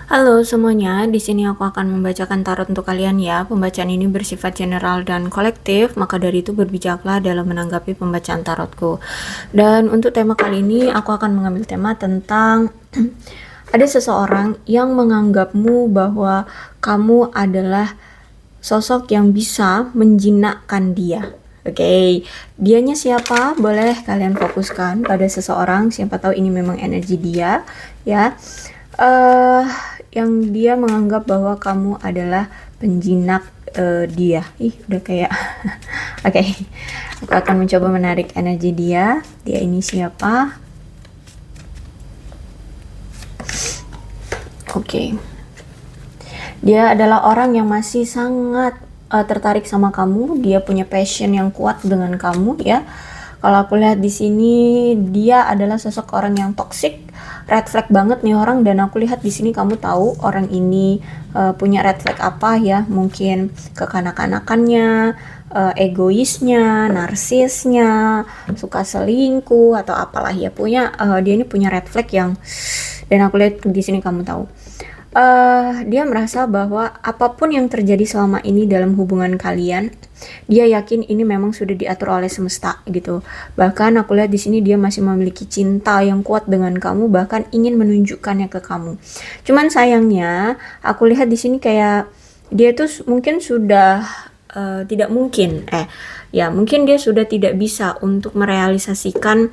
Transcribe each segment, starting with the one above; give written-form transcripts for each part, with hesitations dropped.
Halo semuanya, di sini aku akan membacakan tarot untuk kalian ya. Pembacaan ini bersifat general dan kolektif, maka dari itu berbijaklah dalam menanggapi pembacaan tarotku. Dan untuk tema kali ini, aku akan mengambil tema tentang ada seseorang yang menganggapmu bahwa kamu adalah sosok yang bisa menjinakkan dia. Oke, dianya siapa? Boleh kalian fokuskan pada seseorang, siapa tahu ini memang energi dia, ya. eh yang dia menganggap bahwa kamu adalah penjinak dia. Ih, udah kayak oke. Aku akan mencoba menarik energi dia. Dia ini siapa? Oke. Dia adalah orang yang masih sangat tertarik sama kamu. Dia punya passion yang kuat dengan kamu ya. Kalau aku lihat di sini dia adalah sosok orang yang toxic, red flag banget nih orang, dan aku lihat di sini kamu tahu orang ini punya red flag apa ya, mungkin kekanak-kanakannya, egoisnya, narsisnya, suka selingkuh atau apalah ya, punya dia ini punya red flag yang, dan aku lihat di sini kamu tahu. Dia merasa bahwa apapun yang terjadi selama ini dalam hubungan kalian, dia yakin ini memang sudah diatur oleh semesta gitu. Bahkan aku lihat di sini dia masih memiliki cinta yang kuat dengan kamu, bahkan ingin menunjukkannya ke kamu. Cuman sayangnya, aku lihat di sini kayak dia tuh mungkin sudah tidak mungkin, ya mungkin dia sudah tidak bisa untuk merealisasikan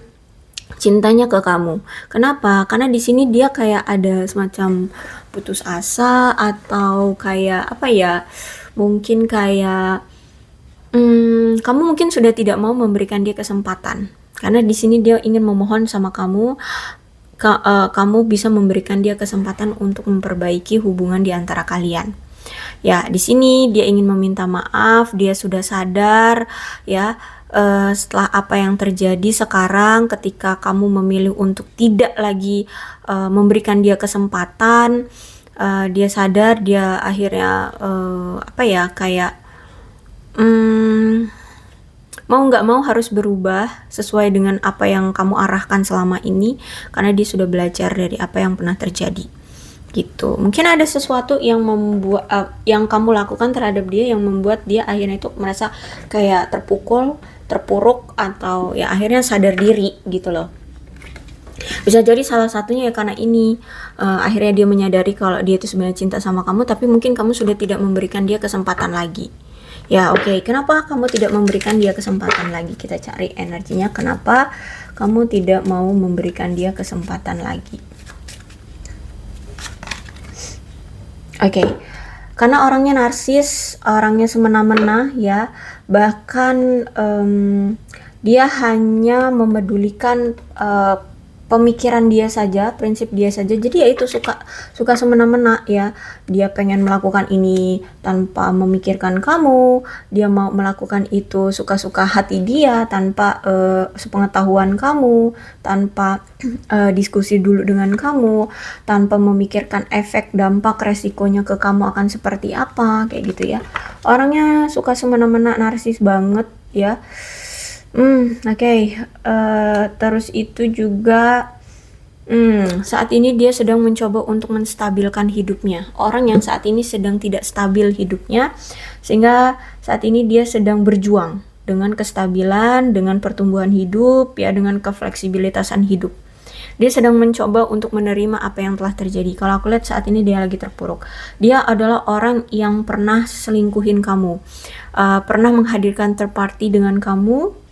cintanya ke kamu. Kenapa? Karena di sini dia kayak ada semacam putus asa atau kayak apa ya? Mungkin kayak kamu mungkin sudah tidak mau memberikan dia kesempatan. Karena di sini dia ingin memohon sama kamu, kamu bisa memberikan dia kesempatan untuk memperbaiki hubungan di antara kalian. Ya, di sini dia ingin meminta maaf, dia sudah sadar ya, setelah apa yang terjadi sekarang ketika kamu memilih untuk tidak lagi memberikan dia kesempatan, dia sadar, dia akhirnya apa ya, kayak mau nggak mau harus berubah sesuai dengan apa yang kamu arahkan selama ini, karena dia sudah belajar dari apa yang pernah terjadi gitu. Mungkin ada sesuatu yang membuat yang kamu lakukan terhadap dia yang membuat dia akhirnya itu merasa kayak terpukul, terpuruk, atau ya akhirnya sadar diri gitu loh. Bisa jadi salah satunya ya karena ini akhirnya dia menyadari kalau dia itu sebenarnya cinta sama kamu, tapi mungkin kamu sudah tidak memberikan dia kesempatan lagi. Ya oke, kenapa kamu tidak memberikan dia kesempatan lagi? Kita cari energinya, kenapa kamu tidak mau memberikan dia kesempatan lagi? Oke, karena orangnya narsis, orangnya semena-mena ya, bahkan dia hanya memedulikan pemikiran dia saja, prinsip dia saja. Jadi ya itu suka semena-mena ya. Dia pengen melakukan ini tanpa memikirkan kamu. Dia mau melakukan itu suka-suka hati dia tanpa sepengetahuan kamu, tanpa diskusi dulu dengan kamu, tanpa memikirkan efek dampak resikonya ke kamu akan seperti apa, kayak gitu ya. Orangnya suka semena-mena, narsis banget ya. Oke. Terus itu juga, saat ini dia sedang mencoba untuk menstabilkan hidupnya. Orang yang saat ini sedang tidak stabil hidupnya, sehingga saat ini dia sedang berjuang dengan kestabilan, dengan pertumbuhan hidup, ya, dengan kefleksibilitasan hidup. Dia sedang mencoba untuk menerima apa yang telah terjadi. Kalau aku lihat saat ini dia lagi terpuruk. Dia adalah orang yang pernah selingkuhin kamu, pernah menghadirkan third party dengan kamu.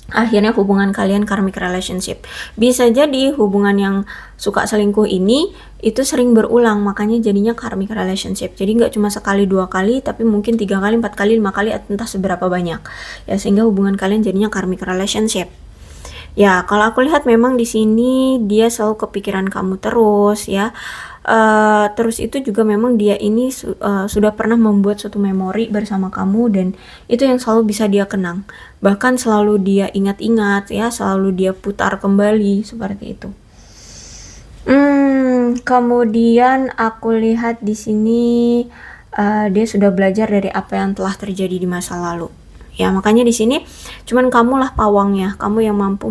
Akhirnya hubungan kalian karmic relationship. Bisa jadi hubungan yang suka selingkuh ini itu sering berulang, makanya jadinya karmic relationship. Jadi nggak cuma sekali dua kali, tapi mungkin 3 kali, 4 kali, 5 kali, entah seberapa banyak ya, sehingga hubungan kalian jadinya karmic relationship. Ya, kalau aku lihat memang di sini dia selalu kepikiran kamu terus ya. Terus itu juga memang dia ini sudah pernah membuat suatu memori bersama kamu, dan itu yang selalu bisa dia kenang. Bahkan selalu dia ingat-ingat ya, selalu dia putar kembali seperti itu. Kemudian aku lihat di sini dia sudah belajar dari apa yang telah terjadi di masa lalu. Ya, makanya di sini cuman kamulah pawangnya, kamu yang mampu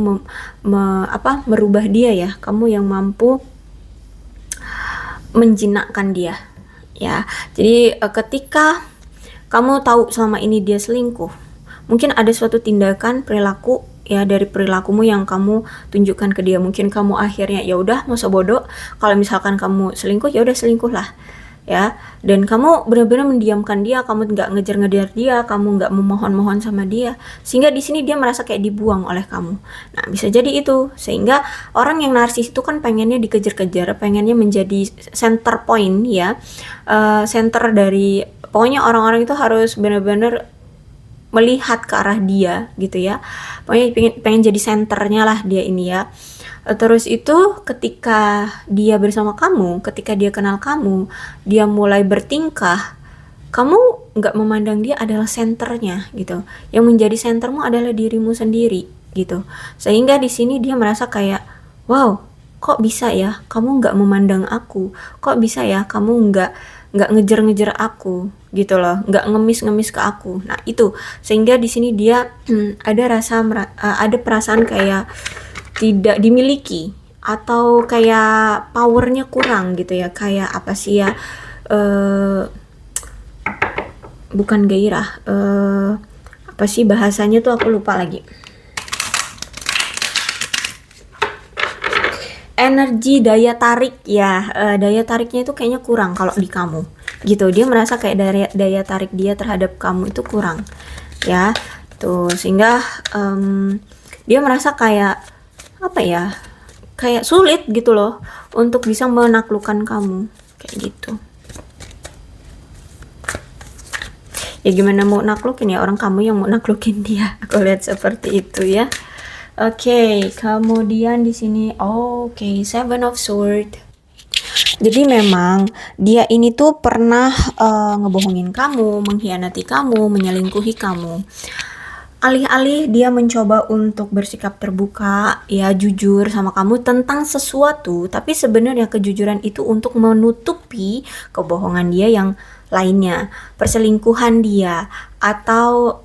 merubah dia ya, kamu yang mampu menjinakkan dia, ya. Jadi ketika kamu tahu selama ini dia selingkuh, mungkin ada suatu tindakan perilaku ya dari perilakumu yang kamu tunjukkan ke dia. Mungkin kamu akhirnya ya udah masa bodoh, kalau misalkan kamu selingkuh ya udah selingkuh lah, ya. Dan kamu benar-benar mendiamkan dia, kamu nggak ngejar-ngejar dia, kamu nggak memohon-mohon sama dia, sehingga di sini dia merasa kayak dibuang oleh kamu. Nah, bisa jadi itu. Sehingga orang yang narsis itu kan pengennya dikejar-kejar, pengennya menjadi center point, ya. Center dari, pokoknya orang-orang itu harus benar-benar melihat ke arah dia gitu ya. Pokoknya pengen jadi senternya lah dia ini ya. Terus itu ketika dia bersama kamu, ketika dia kenal kamu, dia mulai bertingkah, kamu nggak memandang dia adalah senternya gitu. Yang menjadi sentermu adalah dirimu sendiri gitu. Sehingga di sini dia merasa kayak, wow, kok bisa ya kamu nggak memandang aku? Kok bisa ya kamu nggak ngejar-ngejar aku gitu loh, nggak ngemis-ngemis ke aku. Nah itu sehingga di sini dia ada ada perasaan kayak tidak dimiliki atau kayak powernya kurang gitu ya, kayak apa sih ya, bukan gairah, apa sih bahasanya tuh aku lupa lagi. Energi daya tarik ya, daya tariknya itu kayaknya kurang kalau di kamu gitu. Dia merasa kayak daya tarik dia terhadap kamu itu kurang ya tuh, sehingga dia merasa kayak apa ya, kayak sulit gitu loh untuk bisa menaklukkan kamu kayak gitu. Ya gimana mau naklukin ya, orang kamu yang mau naklukin dia. Aku lihat seperti itu ya. Oke, kemudian di sini Seven of Swords. Jadi memang dia ini tuh pernah ngebohongin kamu, mengkhianati kamu, menyelingkuhi kamu. Alih-alih dia mencoba untuk bersikap terbuka, ya jujur sama kamu tentang sesuatu, tapi sebenarnya kejujuran itu untuk menutupi kebohongan dia yang lainnya, perselingkuhan dia, atau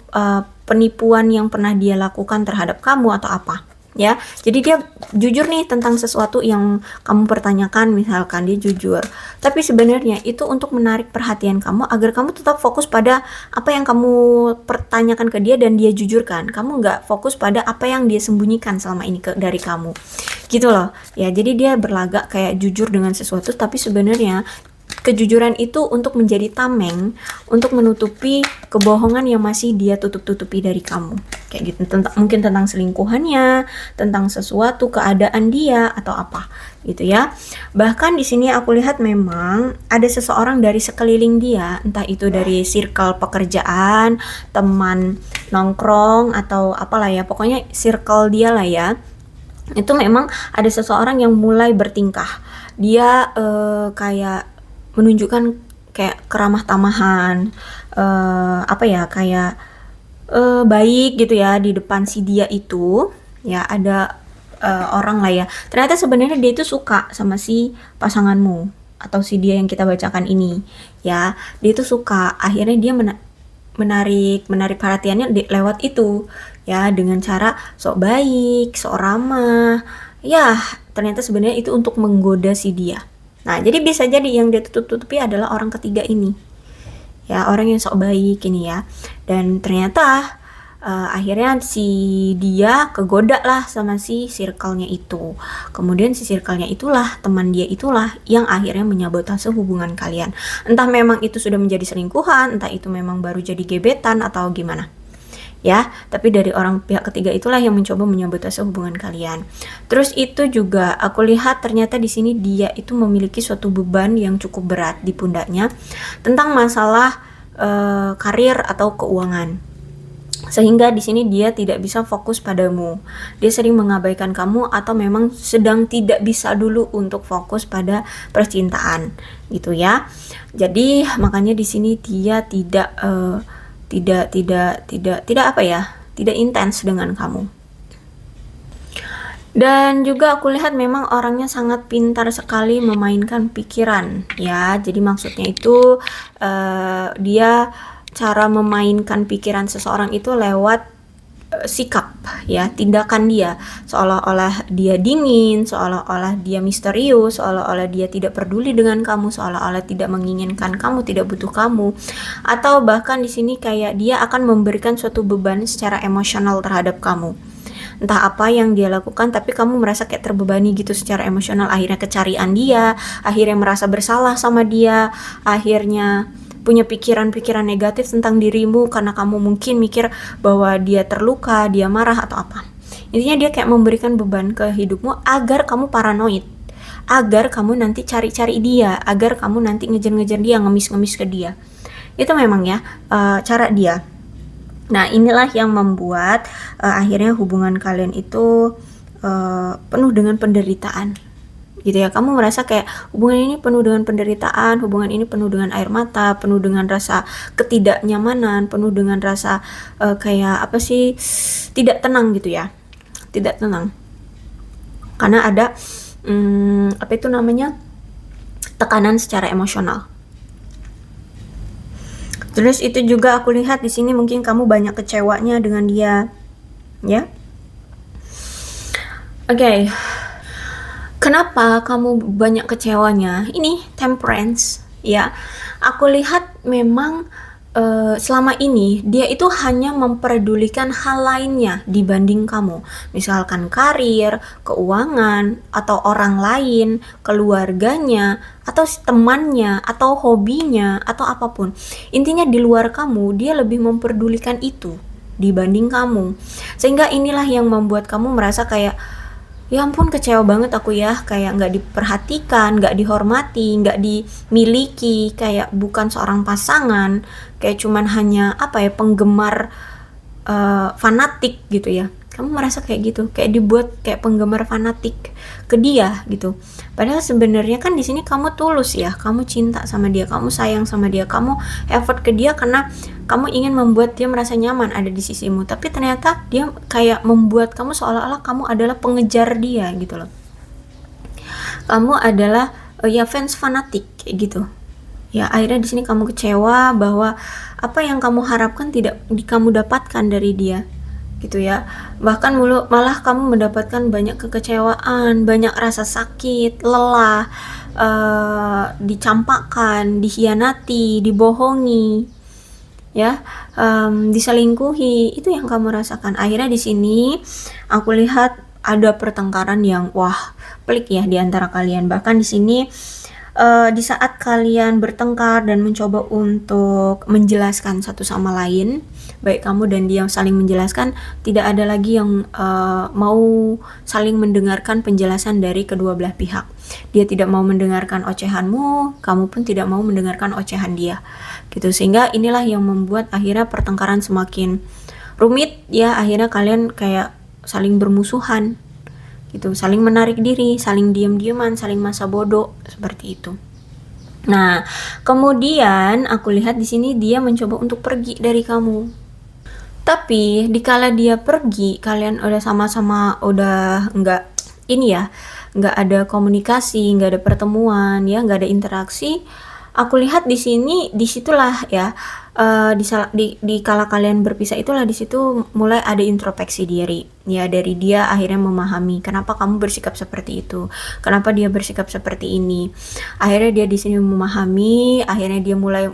penipuan yang pernah dia lakukan terhadap kamu atau apa. Ya, jadi dia jujur nih tentang sesuatu yang kamu pertanyakan, misalkan dia jujur, tapi sebenarnya itu untuk menarik perhatian kamu agar kamu tetap fokus pada apa yang kamu pertanyakan ke dia dan dia jujurkan. Kamu nggak fokus pada apa yang dia sembunyikan selama ini dari kamu, gitu loh. Ya, jadi dia berlagak kayak jujur dengan sesuatu, tapi sebenarnya kejujuran itu untuk menjadi tameng, untuk menutupi kebohongan yang masih dia tutup-tutupi dari kamu. Kayak gitu, mungkin tentang selingkuhannya, tentang sesuatu keadaan dia atau apa gitu ya. Bahkan di sini aku lihat memang ada seseorang dari sekeliling dia, entah itu dari circle pekerjaan, teman nongkrong atau apalah ya, pokoknya circle dia lah ya. Itu memang ada seseorang yang mulai bertingkah. Dia kayak menunjukkan kayak keramah tamahan, apa ya, kayak baik gitu ya di depan si dia itu ya. Ada orang lah ya, ternyata sebenarnya dia itu suka sama si pasanganmu atau si dia yang kita bacakan ini ya. Dia itu suka, akhirnya dia menarik perhatiannya lewat itu ya, dengan cara sok baik, sok ramah ya. Ternyata sebenarnya itu untuk menggoda si dia. Nah, jadi bisa jadi yang dia tutup-tutupi adalah orang ketiga ini. Ya, orang yang sok baik ini ya. Dan ternyata akhirnya si dia kegoda lah sama si circle-nya itu. Kemudian si circle-nya itulah, teman dia itulah yang akhirnya menyabotase hubungan kalian. Entah memang itu sudah menjadi selingkuhan, entah itu memang baru jadi gebetan atau gimana. Ya, tapi dari orang pihak ketiga itulah yang mencoba menyabotase hubungan kalian. Terus itu juga aku lihat ternyata di sini dia itu memiliki suatu beban yang cukup berat di pundaknya tentang masalah karir atau keuangan. Sehingga di sini dia tidak bisa fokus padamu. Dia sering mengabaikan kamu atau memang sedang tidak bisa dulu untuk fokus pada percintaan, gitu ya. Jadi makanya di sini dia tidak apa ya, tidak intens dengan kamu. Dan juga aku lihat memang orangnya sangat pintar sekali memainkan pikiran ya. Jadi maksudnya itu dia cara memainkan pikiran seseorang itu lewat sikap ya, tindakan dia, seolah-olah dia dingin, seolah-olah dia misterius, seolah-olah dia tidak peduli dengan kamu, seolah-olah tidak menginginkan kamu, tidak butuh kamu, atau bahkan di sini kayak dia akan memberikan suatu beban secara emosional terhadap kamu. Entah apa yang dia lakukan, tapi kamu merasa kayak terbebani gitu secara emosional, akhirnya kecarian dia, akhirnya merasa bersalah sama dia, akhirnya punya pikiran-pikiran negatif tentang dirimu karena kamu mungkin mikir bahwa dia terluka, dia marah atau apa. Intinya dia kayak memberikan beban ke hidupmu agar kamu paranoid, agar kamu nanti cari-cari dia, agar kamu nanti ngejar-ngejar dia, ngemis-ngemis ke dia. Itu memang ya cara dia. Nah, inilah yang membuat akhirnya hubungan kalian itu penuh dengan penderitaan. Gitu ya, kamu merasa kayak hubungan ini penuh dengan penderitaan, hubungan ini penuh dengan air mata, penuh dengan rasa ketidaknyamanan, penuh dengan rasa kayak apa sih, tidak tenang gitu ya, tidak tenang karena ada apa itu namanya, tekanan secara emosional. Terus itu juga aku lihat di sini mungkin kamu banyak kecewanya dengan dia ya. Oke. Kenapa kamu banyak kecewanya? Ini temperance ya. Aku lihat memang selama ini dia itu hanya memperdulikan hal lainnya dibanding kamu. Misalkan karir, keuangan, atau orang lain, keluarganya, atau temannya, atau hobinya, atau apapun. Intinya di luar kamu, dia lebih memperdulikan itu dibanding kamu. Sehingga inilah yang membuat kamu merasa kayak, ya ampun kecewa banget aku ya, kayak nggak diperhatikan, nggak dihormati, nggak dimiliki, kayak bukan seorang pasangan, kayak cuman hanya apa ya, penggemar fanatik gitu ya. Kamu merasa kayak gitu, kayak dibuat kayak penggemar fanatik ke dia gitu. Padahal sebenarnya kan di sini kamu tulus ya, kamu cinta sama dia, kamu sayang sama dia, kamu effort ke dia karena kamu ingin membuat dia merasa nyaman ada di sisimu. Tapi ternyata dia kayak membuat kamu seolah-olah kamu adalah pengejar dia gitu loh. Kamu adalah ya fans fanatik kayak gitu. Ya akhirnya di sini kamu kecewa bahwa apa yang kamu harapkan tidak kamu dapatkan dari dia gitu ya. Bahkan malah kamu mendapatkan banyak kekecewaan, banyak rasa sakit, lelah, dicampakkan, dikhianati, dibohongi, ya, diselingkuhi. Itu yang kamu rasakan. Akhirnya di sini aku lihat ada pertengkaran yang wah pelik ya di antara kalian. Bahkan di sini di saat kalian bertengkar dan mencoba untuk menjelaskan satu sama lain, baik kamu dan dia saling menjelaskan, tidak ada lagi yang mau saling mendengarkan penjelasan dari kedua belah pihak. Dia tidak mau mendengarkan ocehanmu, kamu pun tidak mau mendengarkan ocehan dia gitu. Sehingga inilah yang membuat akhirnya pertengkaran semakin rumit ya. Akhirnya kalian kayak saling bermusuhan gitu, saling menarik diri, saling diam-diaman, saling masa bodoh seperti itu. Nah, kemudian aku lihat di sini dia mencoba untuk pergi dari kamu. Tapi dikala dia pergi, kalian udah sama-sama udah nggak ini ya, nggak ada komunikasi, nggak ada pertemuan ya, nggak ada interaksi. Aku lihat di sini, disitulah ya, di kala kalian berpisah itulah di situ mulai ada introspeksi diri ya, dari dia akhirnya memahami kenapa kamu bersikap seperti itu, kenapa dia bersikap seperti ini. Akhirnya dia di sini memahami, akhirnya dia mulai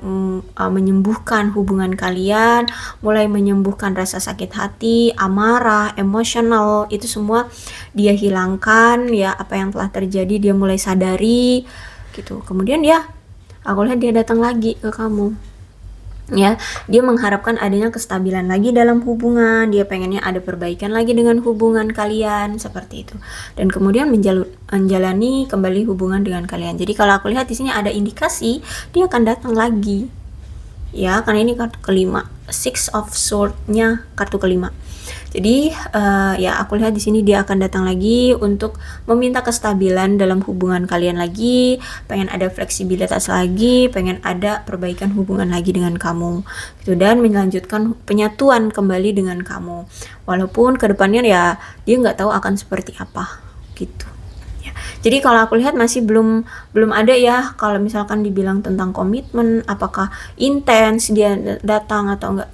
menyembuhkan hubungan kalian, mulai menyembuhkan rasa sakit hati, amarah, emosional, itu semua dia hilangkan ya. Apa yang telah terjadi dia mulai sadari gitu. Kemudian aku lihat dia datang lagi ke kamu ya. Dia mengharapkan adanya kestabilan lagi dalam hubungan, dia pengennya ada perbaikan lagi dengan hubungan kalian seperti itu, dan kemudian menjalani kembali hubungan dengan kalian. Jadi kalau aku lihat di sini ada indikasi dia akan datang lagi ya, karena ini kartu kelima, Six of Sword-nya kartu kelima. Jadi ya aku lihat di sini dia akan datang lagi untuk meminta kestabilan dalam hubungan kalian lagi, pengen ada fleksibilitas lagi, pengen ada perbaikan hubungan lagi dengan kamu gitu, dan melanjutkan penyatuan kembali dengan kamu. Walaupun kedepannya ya dia nggak tahu akan seperti apa gitu. Ya. Jadi kalau aku lihat masih belum ada ya, kalau misalkan dibilang tentang komitmen, apakah intens dia datang atau enggak.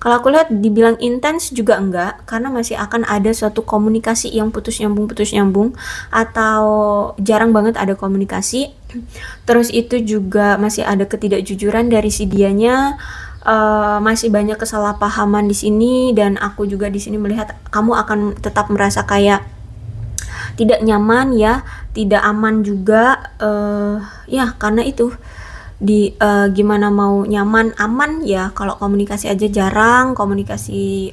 Kalau aku lihat dibilang intens juga enggak, karena masih akan ada suatu komunikasi yang putus nyambung, atau jarang banget ada komunikasi. Terus itu juga masih ada ketidakjujuran dari si dianya, masih banyak kesalahpahaman di sini, dan aku juga di sini melihat kamu akan tetap merasa kayak tidak nyaman ya, tidak aman juga, ya karena itu gimana mau nyaman aman ya kalau komunikasi aja jarang, komunikasi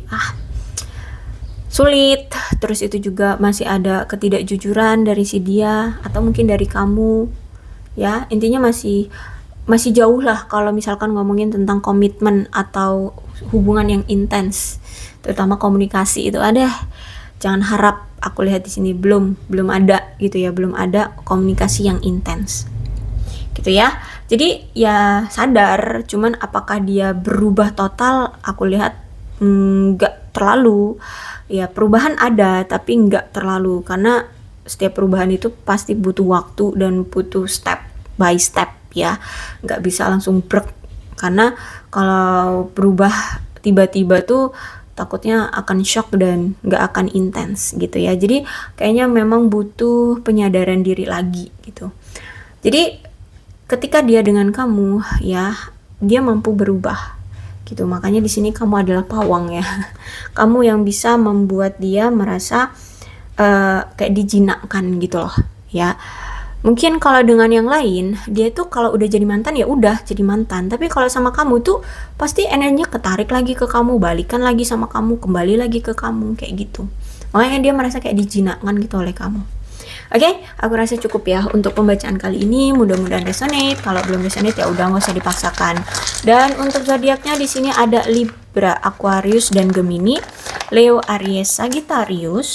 sulit. Terus itu juga masih ada ketidakjujuran dari si dia atau mungkin dari kamu ya, intinya masih jauh lah kalau misalkan ngomongin tentang komitmen atau hubungan yang intens, terutama komunikasi itu. Jangan harap, aku lihat di sini belum ada gitu ya, belum ada komunikasi yang intens gitu ya. Jadi ya sadar, cuman apakah dia berubah total, aku lihat nggak terlalu ya. Perubahan ada tapi nggak terlalu, karena setiap perubahan itu pasti butuh waktu dan butuh step by step ya, nggak bisa langsung brek. Karena kalau berubah tiba-tiba tuh takutnya akan shock dan nggak akan intens gitu ya. Jadi kayaknya memang butuh penyadaran diri lagi gitu. Jadi ketika dia dengan kamu ya, dia mampu berubah gitu. Makanya di sini kamu adalah pawang ya. Kamu yang bisa membuat dia merasa kayak dijinakkan gitu loh ya. Mungkin kalau dengan yang lain, dia tuh kalau udah jadi mantan ya udah jadi mantan. Tapi kalau sama kamu tuh pasti energinya ketarik lagi ke kamu, balikan lagi sama kamu, kembali lagi ke kamu, kayak gitu. Makanya dia merasa kayak dijinakkan gitu oleh kamu. Oke, aku rasa cukup ya untuk pembacaan kali ini. Mudah-mudahan resonate. Kalau belum resonate ya udah, nggak usah dipaksakan. Dan untuk zodiaknya di sini ada Libra, Aquarius, dan Gemini. Leo, Aries, Sagittarius.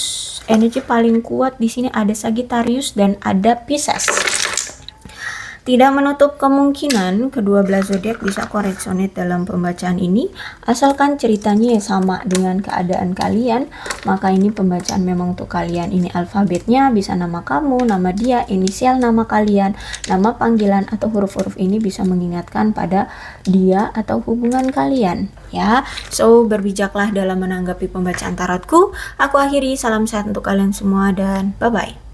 Energi paling kuat di sini ada Sagittarius dan ada Pisces. Tidak menutup kemungkinan kedua belah zodiak bisa resonate dalam pembacaan ini, asalkan ceritanya sama dengan keadaan kalian. Maka ini pembacaan memang untuk kalian. Ini alfabetnya bisa nama kamu, nama dia, inisial nama kalian, nama panggilan, atau huruf-huruf ini bisa mengingatkan pada dia atau hubungan kalian ya. So berbijaklah dalam menanggapi pembacaan tarotku. Aku akhiri, salam sehat untuk kalian semua dan bye bye.